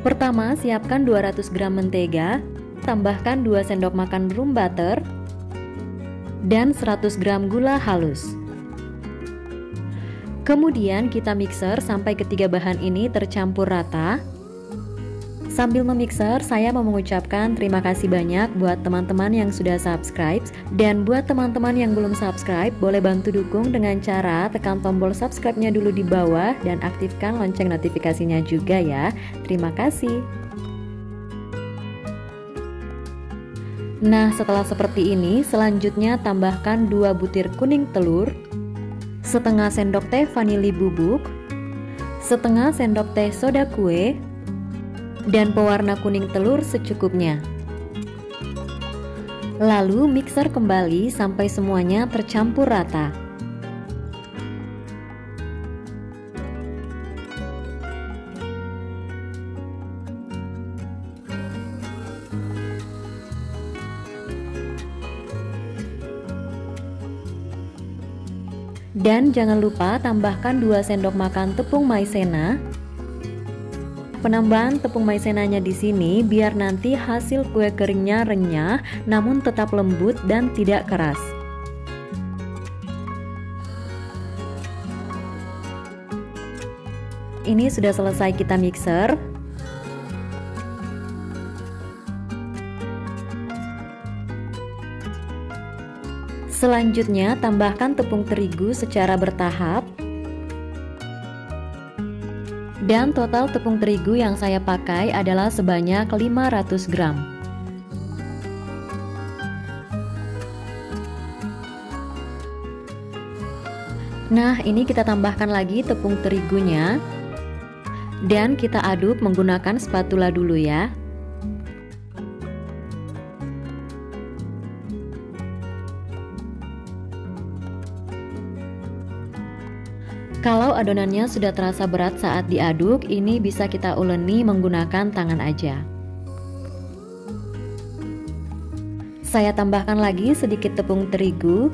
Pertama, siapkan 200 gram mentega, tambahkan 2 sendok makan room butter, dan 100 gram gula halus. Kemudian kita mixer sampai ketiga bahan ini tercampur rata. Sambil memixer, saya mau mengucapkan terima kasih banyak buat teman-teman yang sudah subscribe. Dan buat teman-teman yang belum subscribe, boleh bantu dukung dengan cara tekan tombol subscribe-nya dulu di bawah dan aktifkan lonceng notifikasinya juga ya. Terima kasih. Nah, setelah seperti ini, selanjutnya tambahkan 2 butir kuning telur, setengah sendok teh vanili bubuk, setengah sendok teh soda kue, dan pewarna kuning telur secukupnya. Lalu mixer kembali sampai semuanya tercampur rata. Dan jangan lupa tambahkan 2 sendok makan tepung maizena. Penambahan tepung maizenanya di sini biar nanti hasil kue keringnya renyah namun tetap lembut dan tidak keras. Ini sudah selesai kita mixer. Selanjutnya tambahkan tepung terigu secara bertahap. Dan total tepung terigu yang saya pakai adalah sebanyak 500 gram. Nah, ini kita tambahkan lagi tepung terigunya. Dan kita aduk menggunakan spatula dulu ya. Kalau adonannya sudah terasa berat saat diaduk, ini bisa kita uleni menggunakan tangan aja. Saya tambahkan lagi sedikit tepung terigu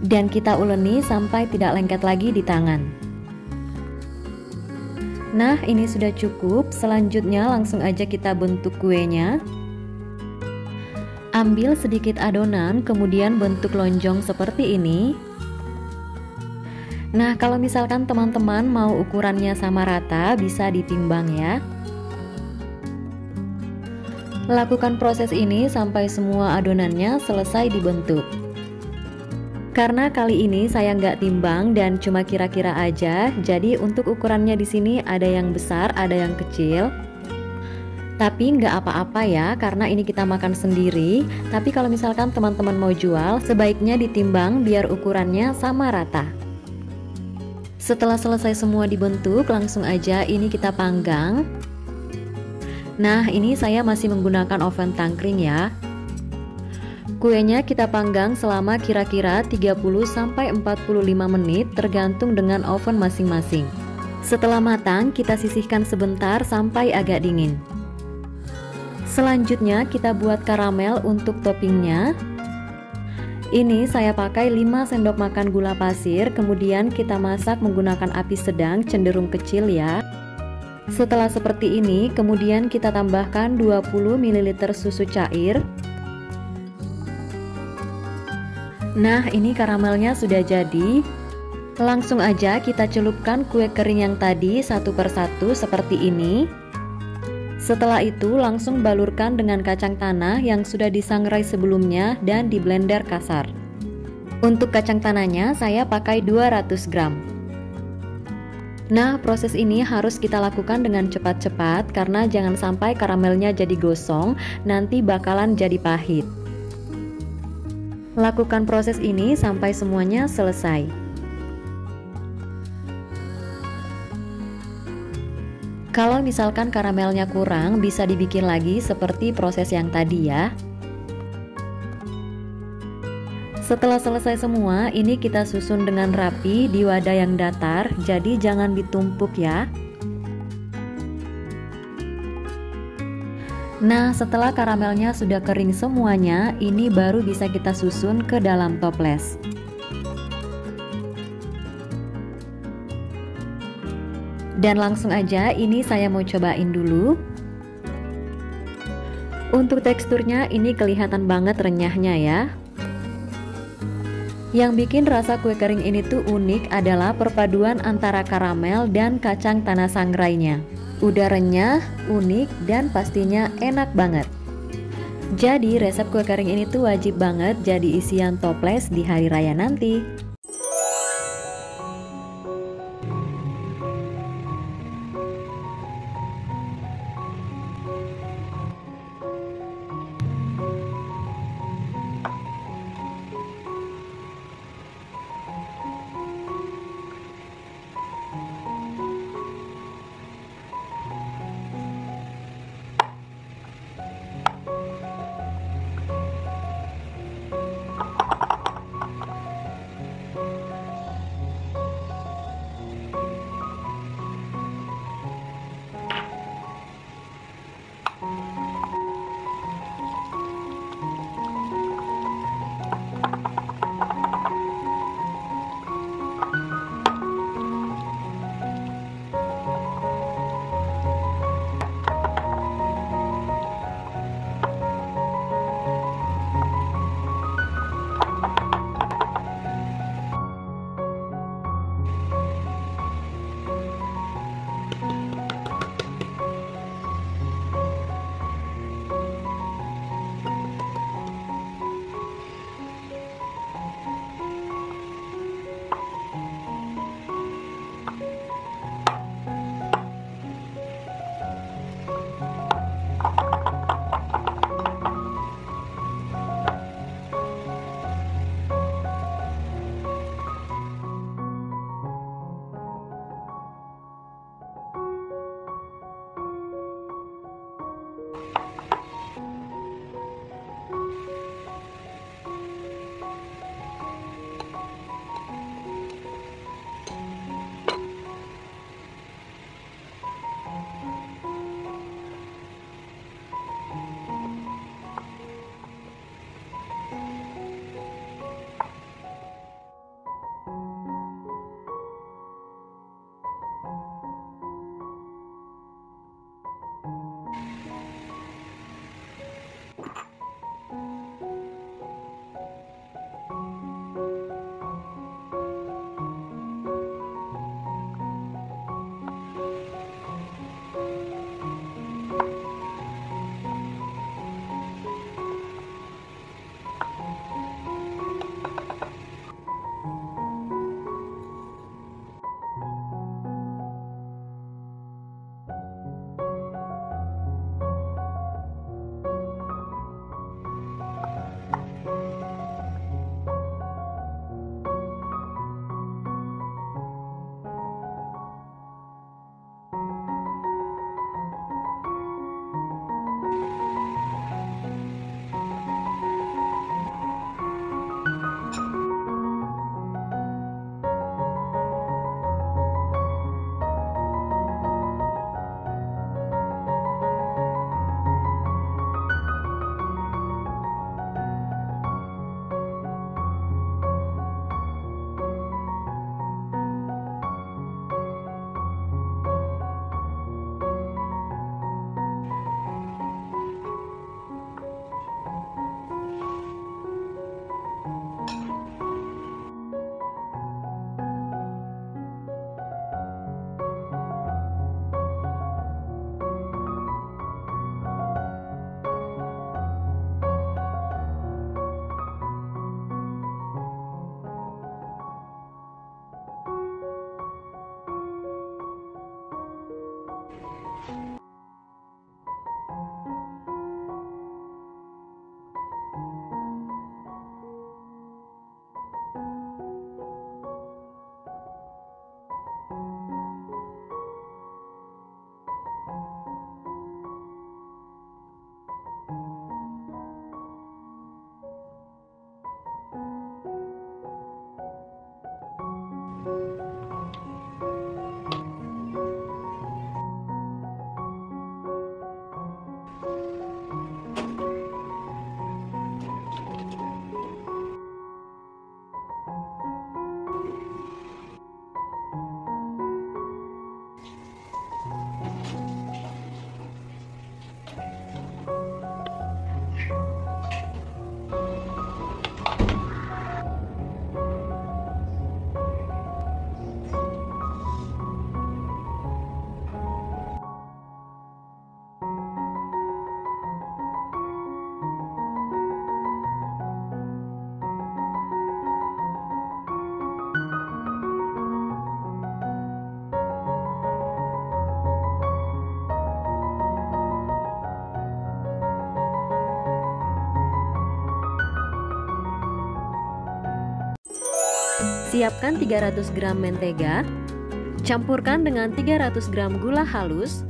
dan kita uleni sampai tidak lengket lagi di tangan. Nah, ini sudah cukup. Selanjutnya langsung aja kita bentuk kuenya. Ambil sedikit adonan, kemudian bentuk lonjong seperti ini. Nah, kalau misalkan teman-teman mau ukurannya sama rata, bisa ditimbang ya. Lakukan proses ini sampai semua adonannya selesai dibentuk. Karena kali ini saya nggak timbang dan cuma kira-kira aja, jadi untuk ukurannya di sini ada yang besar, ada yang kecil. Tapi nggak apa-apa ya, karena ini kita makan sendiri. Tapi kalau misalkan teman-teman mau jual, sebaiknya ditimbang biar ukurannya sama rata. Setelah selesai semua dibentuk, langsung aja ini kita panggang. Nah, ini saya masih menggunakan oven tangkring ya. Kuenya kita panggang selama kira-kira 30-45 menit tergantung dengan oven masing-masing. Setelah matang, kita sisihkan sebentar sampai agak dingin. Selanjutnya kita buat karamel untuk toppingnya. Ini saya pakai 5 sendok makan gula pasir, kemudian kita masak menggunakan api sedang cenderung kecil ya. Setelah seperti ini, kemudian kita tambahkan 20 ml susu cair. Nah, ini karamelnya sudah jadi. Langsung aja kita celupkan kue kering yang tadi satu persatu seperti ini. Setelah itu langsung balurkan dengan kacang tanah yang sudah disangrai sebelumnya dan di blender kasar. Untuk kacang tanahnya saya pakai 200 gram. Nah, proses ini harus kita lakukan dengan cepat-cepat karena jangan sampai karamelnya jadi gosong, nanti bakalan jadi pahit. Lakukan proses ini sampai semuanya selesai. Kalau misalkan karamelnya kurang, bisa dibikin lagi seperti proses yang tadi ya. Setelah selesai semua, ini kita susun dengan rapi di wadah yang datar, jadi jangan ditumpuk ya. Nah, setelah karamelnya sudah kering semuanya, ini baru bisa kita susun ke dalam toples. Dan langsung aja ini saya mau cobain dulu. Untuk teksturnya ini kelihatan banget renyahnya ya. Yang bikin rasa kue kering ini tuh unik adalah perpaduan antara karamel dan kacang tanah sangrainya. Udah renyah, unik, dan pastinya enak banget. Jadi resep kue kering ini tuh wajib banget jadi isian toples di hari raya nanti. Siapkan 300 gram mentega, campurkan dengan 300 gram gula halus,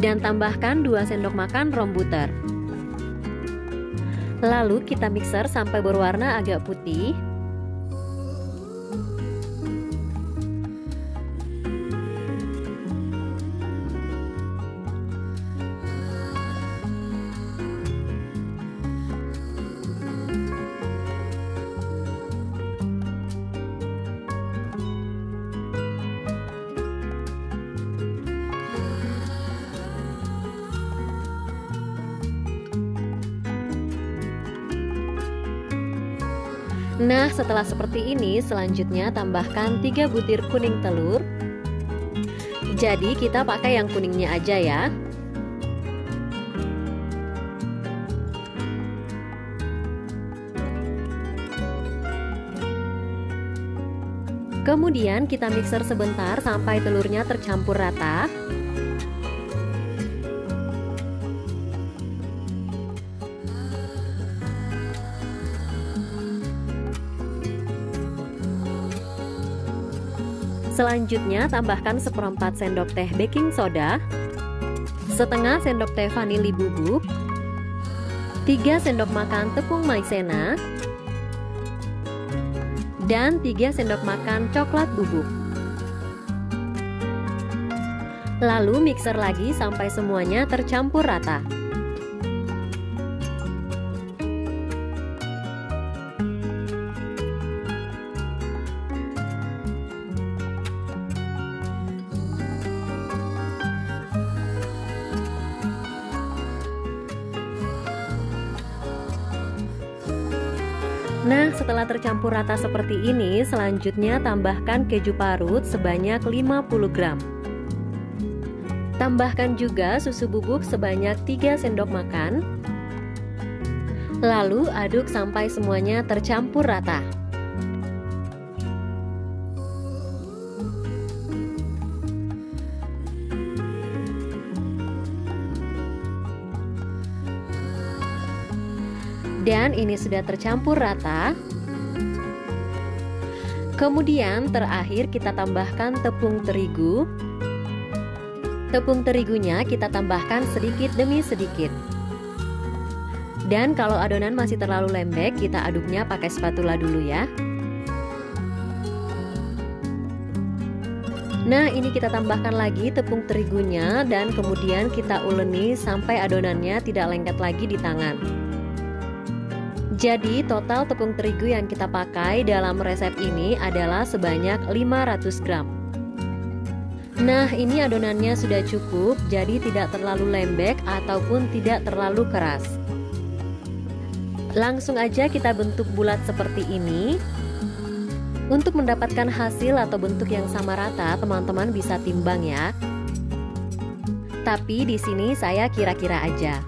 dan tambahkan 2 sendok makan rom butter. Lalu kita mixer sampai berwarna agak putih. Nah, setelah seperti ini, selanjutnya tambahkan 3 butir kuning telur. Jadi kita pakai yang kuningnya aja ya. Kemudian kita mixer sebentar sampai telurnya tercampur rata. Selanjutnya tambahkan 1/4 sendok teh baking soda, setengah sendok teh vanili bubuk, 3 sendok makan tepung maizena, dan 3 sendok makan coklat bubuk. Lalu mixer lagi sampai semuanya tercampur rata. Nah, setelah tercampur rata seperti ini, selanjutnya tambahkan keju parut sebanyak 50 gram. Tambahkan juga susu bubuk sebanyak 3 sendok makan. Lalu aduk sampai semuanya tercampur rata. Dan ini sudah tercampur rata. Kemudian terakhir kita tambahkan tepung terigu. Tepung terigunya kita tambahkan sedikit demi sedikit. Dan kalau adonan masih terlalu lembek, kita aduknya pakai spatula dulu ya. Nah, ini kita tambahkan lagi tepung terigunya dan kemudian kita uleni sampai adonannya tidak lengket lagi di tangan. Jadi total tepung terigu yang kita pakai dalam resep ini adalah sebanyak 500 gram. Nah, ini adonannya sudah cukup, jadi tidak terlalu lembek ataupun tidak terlalu keras. Langsung aja kita bentuk bulat seperti ini. Untuk mendapatkan hasil atau bentuk yang sama rata, teman-teman bisa timbang ya. Tapi di sini saya kira-kira aja.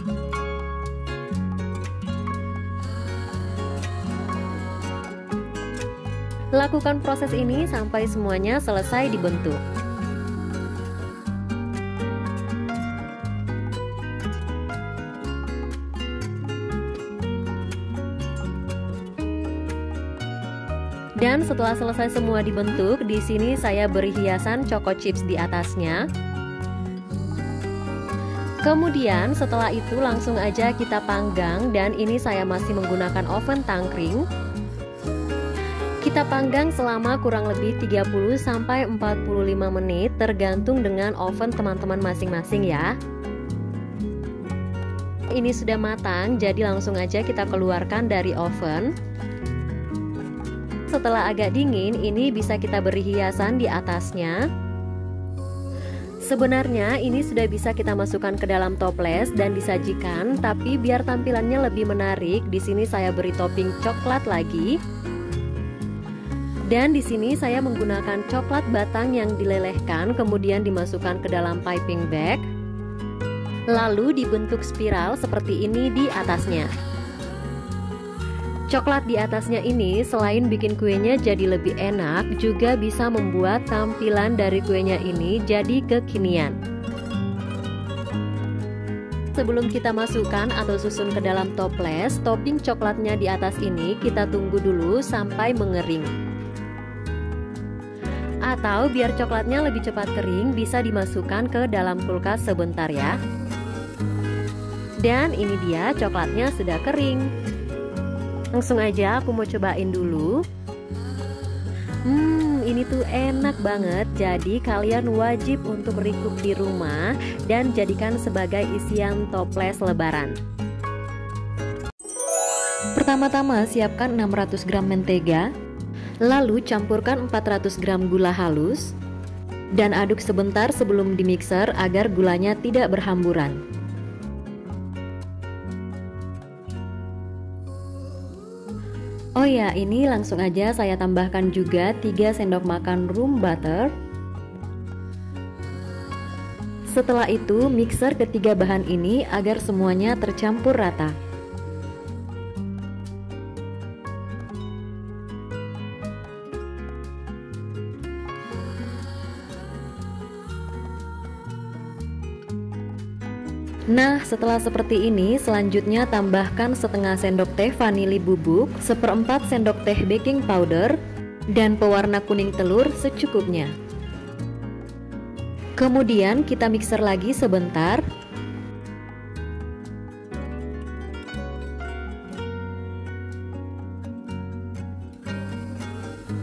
Lakukan proses ini sampai semuanya selesai dibentuk. Dan setelah selesai semua dibentuk, di sini saya beri hiasan choco chips di atasnya. Kemudian setelah itu langsung aja kita panggang, dan ini saya masih menggunakan oven tangkring. Kita panggang selama kurang lebih 30-45 menit tergantung dengan oven teman-teman masing-masing ya. Ini sudah matang, jadi langsung aja kita keluarkan dari oven. Setelah agak dingin, ini bisa kita beri hiasan di atasnya. Sebenarnya ini sudah bisa kita masukkan ke dalam toples dan disajikan, tapi biar tampilannya lebih menarik, di sini saya beri topping coklat lagi. Dan di sini saya menggunakan coklat batang yang dilelehkan, kemudian dimasukkan ke dalam piping bag. Lalu dibentuk spiral seperti ini di atasnya. Coklat di atasnya ini selain bikin kuenya jadi lebih enak, juga bisa membuat tampilan dari kuenya ini jadi kekinian. Sebelum kita masukkan atau susun ke dalam toples, topping coklatnya di atas ini kita tunggu dulu sampai mengering. Atau biar coklatnya lebih cepat kering, bisa dimasukkan ke dalam kulkas sebentar ya. Dan ini dia, coklatnya sudah kering. Langsung aja aku mau cobain dulu. Ini tuh enak banget. Jadi kalian wajib untuk recook di rumah dan jadikan sebagai isian toples lebaran. Pertama-tama siapkan 600 gram mentega. Lalu campurkan 400 gram gula halus dan aduk sebentar sebelum dimixer agar gulanya tidak berhamburan. Oh ya, ini langsung aja saya tambahkan juga 3 sendok makan room butter. Setelah itu mixer ketiga bahan ini agar semuanya tercampur rata. Nah, setelah seperti ini, selanjutnya tambahkan setengah sendok teh vanili bubuk, 1/4 sendok teh baking powder, dan pewarna kuning telur secukupnya. Kemudian kita mixer lagi sebentar.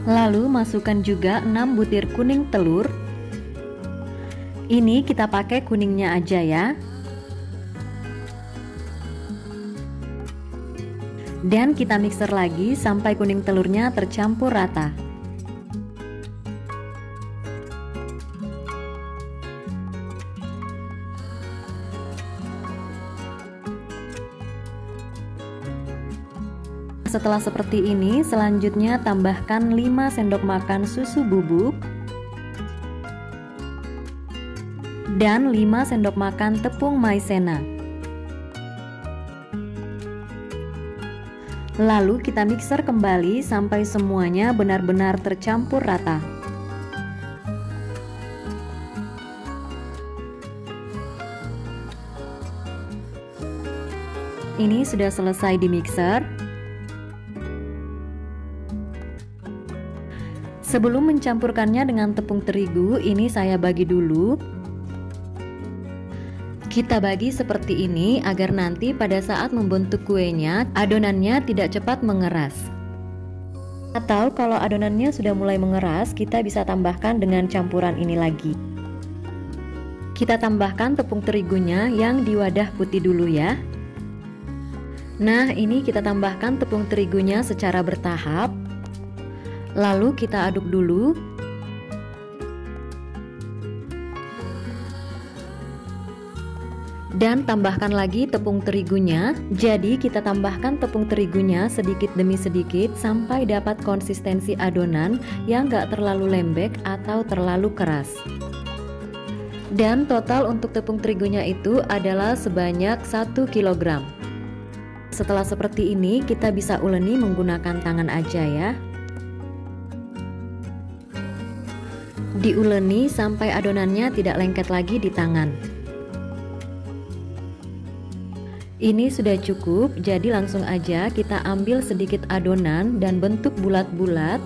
Lalu masukkan juga 6 butir kuning telur. Ini kita pakai kuningnya aja ya. Dan kita mixer lagi sampai kuning telurnya tercampur rata. Setelah seperti ini, selanjutnya tambahkan 5 sendok makan susu bubuk dan 5 sendok makan tepung maizena. Lalu kita mixer kembali sampai semuanya benar-benar tercampur rata. Ini sudah selesai di mixer. Sebelum mencampurkannya dengan tepung terigu, ini saya bagi dulu. Kita bagi seperti ini agar nanti pada saat membentuk kuenya, adonannya tidak cepat mengeras. Atau kalau adonannya sudah mulai mengeras, kita bisa tambahkan dengan campuran ini lagi. Kita tambahkan tepung terigunya yang di wadah putih dulu ya. Nah, ini kita tambahkan tepung terigunya secara bertahap. Lalu kita aduk dulu. Dan tambahkan lagi tepung terigunya. Jadi kita tambahkan tepung terigunya sedikit demi sedikit sampai dapat konsistensi adonan yang gak terlalu lembek atau terlalu keras. Dan total untuk tepung terigunya itu adalah sebanyak 1 kg. Setelah seperti ini kita bisa uleni menggunakan tangan aja ya. Diuleni sampai adonannya tidak lengket lagi di tangan. Ini sudah cukup, jadi langsung aja kita ambil sedikit adonan dan bentuk bulat-bulat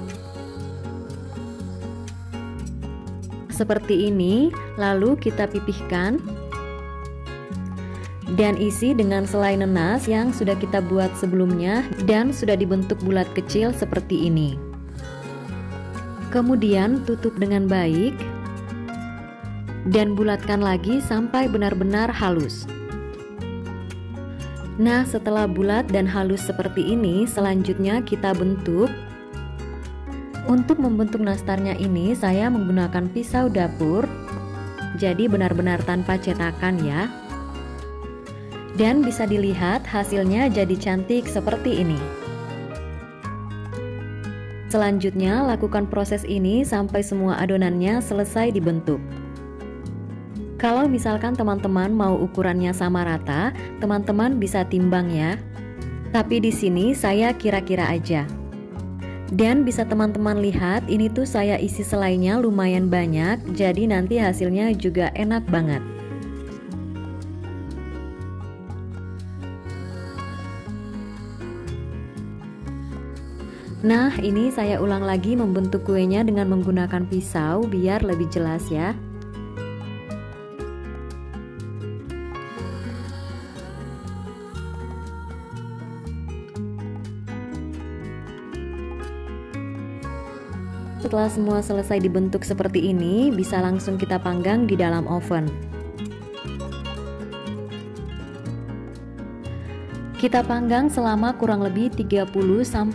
seperti ini, lalu kita pipihkan dan isi dengan selai nanas yang sudah kita buat sebelumnya dan sudah dibentuk bulat kecil seperti ini. Kemudian tutup dengan baik dan bulatkan lagi sampai benar-benar halus. Nah, setelah bulat dan halus seperti ini, selanjutnya kita bentuk. Untuk membentuk nastarnya ini, saya menggunakan pisau dapur. Jadi benar-benar tanpa cetakan ya. Dan bisa dilihat hasilnya jadi cantik seperti ini. Selanjutnya, lakukan proses ini sampai semua adonannya selesai dibentuk. Kalau misalkan teman-teman mau ukurannya sama rata, teman-teman bisa timbang ya. Tapi di sini saya kira-kira aja. Dan bisa teman-teman lihat, ini tuh saya isi selainya lumayan banyak, jadi nanti hasilnya juga enak banget. Nah, ini saya ulang lagi membentuk kuenya dengan menggunakan pisau biar lebih jelas ya. Setelah semua selesai dibentuk seperti ini, bisa langsung kita panggang di dalam oven. Kita panggang selama kurang lebih 30-45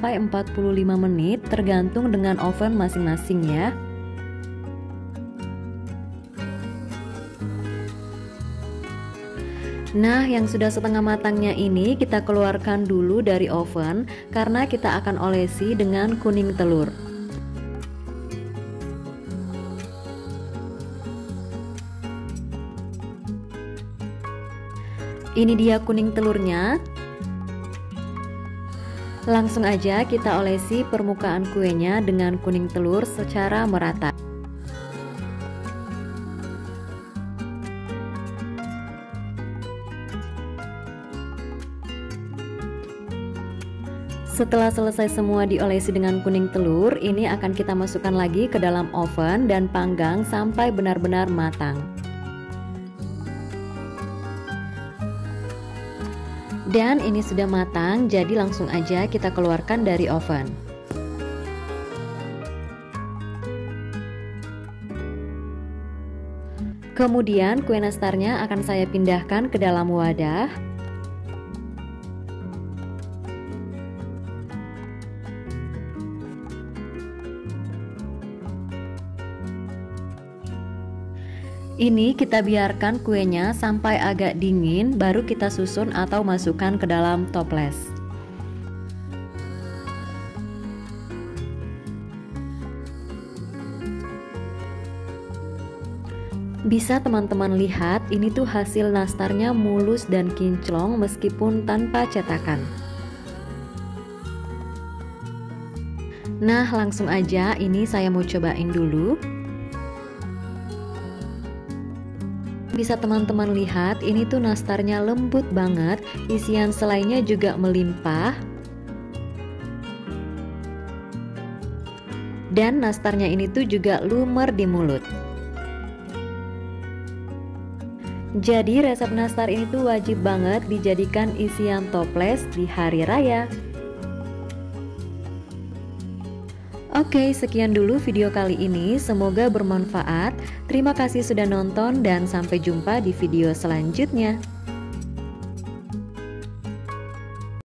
menit tergantung dengan oven masing-masing ya. Nah, yang sudah setengah matangnya ini kita keluarkan dulu dari oven karena kita akan olesi dengan kuning telur. Ini dia kuning telurnya. Langsung aja kita olesi permukaan kuenya dengan kuning telur secara merata. Setelah selesai semua diolesi dengan kuning telur, ini akan kita masukkan lagi ke dalam oven dan panggang sampai benar-benar matang. Dan ini sudah matang, jadi langsung aja kita keluarkan dari oven. Kemudian kue nastarnya akan saya pindahkan ke dalam wadah. Ini kita biarkan kuenya sampai agak dingin, baru kita susun atau masukkan ke dalam toples. Bisa teman-teman lihat, ini tuh hasil nastarnya mulus dan kinclong meskipun tanpa cetakan. Nah, langsung aja ini saya mau cobain dulu. Bisa teman-teman lihat, ini tuh nastarnya lembut banget, isian selainya juga melimpah. Dan nastarnya ini tuh juga lumer di mulut. Jadi resep nastar ini tuh wajib banget dijadikan isian toples di hari raya. Oke, sekian dulu video kali ini, semoga bermanfaat. Terima kasih sudah nonton dan sampai jumpa di video selanjutnya.